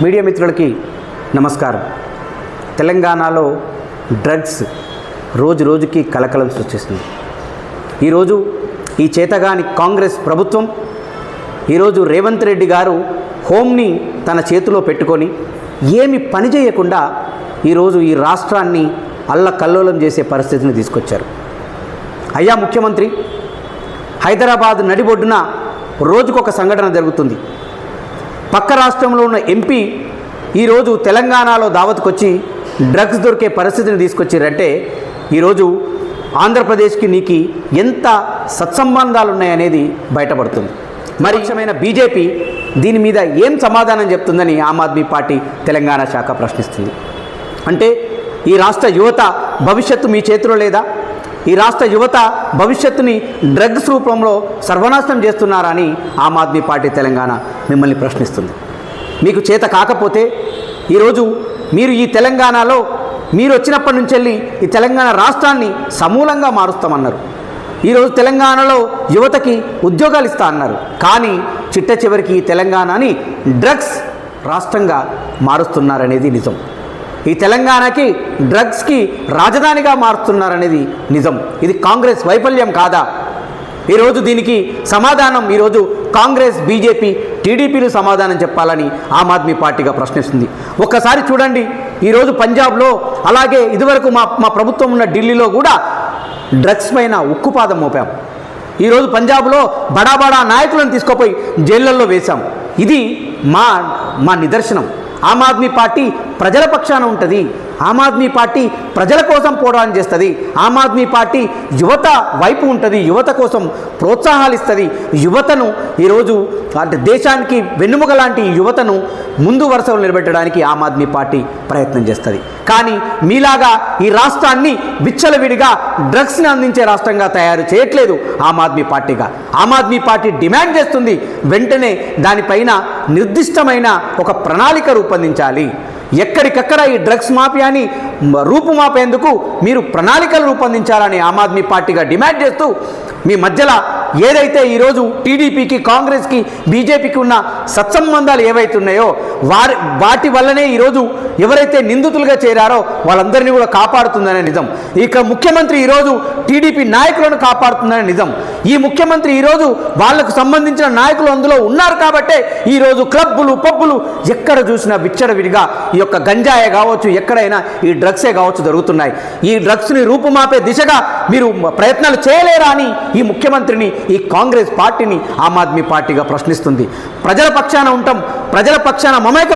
Media మిత్రులకి నమస్కారం. తెలంగాణలో డ్రగ్స్ రోజు రోజుకి కలకలం సృష్టిస్తుంది. ఈరోజు ఈ చేతగాని కాంగ్రెస్ ప్రభుత్వం ఈరోజు రేవంత్ రెడ్డి గారు హోమ్ని తన చేతిలో పెట్టుకొని ఏమి పని చేయకుండా ఈరోజు ఈ రాష్ట్రాన్ని అల్లకల్లోలం చేసే పరిస్థితిని తీసుకొచ్చారు. అయ్యా ముఖ్యమంత్రి, హైదరాబాద్ నడిబొడ్డున రోజుకొక సంఘటన జరుగుతుంది. పక్క రాష్ట్రంలో ఉన్న ఎంపీ ఈరోజు తెలంగాణలో దావత్కొచ్చి డ్రగ్స్ దొరికే పరిస్థితిని తీసుకొచ్చారంటే ఈరోజు ఆంధ్రప్రదేశ్కి నీకు ఎంత సత్సంబంధాలు ఉన్నాయనేది బయటపడుతుంది. మరి ముఖ్యమైన బీజేపీ దీని మీద ఏం సమాధానం చెప్తుందని ఆమ్ ఆద్మీ పార్టీ తెలంగాణ శాఖ ప్రశ్నిస్తుంది. అంటే ఈ రాష్ట్ర యువత భవిష్యత్తు మీ చేతిలో లేదా? ఈ రాష్ట్ర యువత భవిష్యత్తుని డ్రగ్స్ రూపంలో సర్వనాశనం చేస్తున్నారని ఆమ్ ఆద్మీ పార్టీ తెలంగాణ మిమ్మల్ని ప్రశ్నిస్తుంది. మీకు చేత కాకపోతే ఈరోజు మీరు ఈ తెలంగాణలో మీరు వచ్చినప్పటి నుంచి వెళ్ళి ఈ తెలంగాణ రాష్ట్రాన్ని సమూలంగా మారుస్తామన్నారు. ఈరోజు తెలంగాణలో యువతకి ఉద్యోగాలు ఇస్తా అన్నారు. కానీ చిట్ట చివరికి ఈ తెలంగాణని డ్రగ్స్ రాష్ట్రంగా మారుస్తున్నారనేది నిజం. ఈ తెలంగాణకి డ్రగ్స్కి రాజధానిగా మారుస్తున్నారనేది నిజం. ఇది కాంగ్రెస్ వైఫల్యం కాదా? ఈరోజు దీనికి సమాధానం ఈరోజు కాంగ్రెస్, బీజేపీ, టీడీపీలు సమాధానం చెప్పాలని ఆమ్ ఆద్మీ పార్టీగా ప్రశ్నిస్తుంది. ఒక్కసారి చూడండి, ఈరోజు పంజాబ్లో అలాగే ఇదివరకు మా ప్రభుత్వం ఉన్న ఢిల్లీలో కూడా డ్రగ్స్ పైన ఉక్కుపాదం మోపాం. ఈరోజు పంజాబ్లో బడా నాయకులను తీసుకుపోయి జైళ్ళల్లో వేశాం. ఇది మా నిదర్శనం. ఆమ్ ఆద్మీ పార్టీ ప్రజల పక్షాన ఉంటుంది. ఆమ్ ఆద్మీ పార్టీ ప్రజల కోసం పోరాటం చేస్తుంది. ఆమ్ ఆద్మీ పార్టీ యువత వైపు ఉంటుంది. యువత కోసం ప్రోత్సాహాలు ఇస్తుంది. యువతను ఈరోజు అంటే దేశానికి వెన్నుముక లాంటి యువతను ముందు వరుసలో నిలబెట్టడానికి ఆమ్ ఆద్మీ పార్టీ ప్రయత్నం చేస్తుంది. కానీ మీలాగా ఈ రాష్ట్రాన్ని విచ్చలవిడిగా డ్రగ్స్ని అందించే రాష్ట్రంగా తయారు చేయట్లేదు ఆమ్ ఆద్మీ పార్టీగా. ఆమ్ ఆద్మీ పార్టీ డిమాండ్ చేస్తుంది, వెంటనే దానిపైన నిర్దిష్టమైన ఒక ప్రణాళిక రూపొందించాలి. ఎక్కడికక్కడ ఈ డ్రగ్స్ మాఫియాని రూపుమాపేందుకు మీరు ప్రణాళికలు రూపొందించాలని ఆమ్ ఆద్మీ పార్టీగా డిమాండ్ చేస్తూ మీ మధ్యలో ఏదైతే ఈరోజు టీడీపీకి, కాంగ్రెస్కి, బీజేపీకి ఉన్న సత్సంబంధాలు ఏవైతే ఉన్నాయో వాటి వల్లనే ఈరోజు ఎవరైతే నిందితులుగా చేరారో వాళ్ళందరినీ కూడా కాపాడుతుందనే నిజం. ఇక ముఖ్యమంత్రి ఈరోజు టీడీపీ నాయకులను కాపాడుతుందనే నిజం. ఈ ముఖ్యమంత్రి ఈరోజు వాళ్లకు సంబంధించిన నాయకులు అందులో ఉన్నారు కాబట్టే ఈరోజు క్లబ్బులు, పబ్బులు ఎక్కడ చూసినా విచ్చడవిడిగా ఈ యొక్క గంజాయే కావచ్చు, ఎక్కడైనా ఈ డ్రగ్సే కావచ్చు జరుగుతున్నాయి. ఈ డ్రగ్స్ని రూపుమాపే దిశగా మీరు ప్రయత్నాలు చేయలేరా అని ఈ ముఖ్యమంత్రిని, ఈ కాంగ్రెస్ పార్టీని ఆమ్ ఆద్మీ పార్టీగా ప్రశ్నిస్తుంది. ప్రజల పక్షాన ఉంటాం, ప్రజల పక్షాన మమేక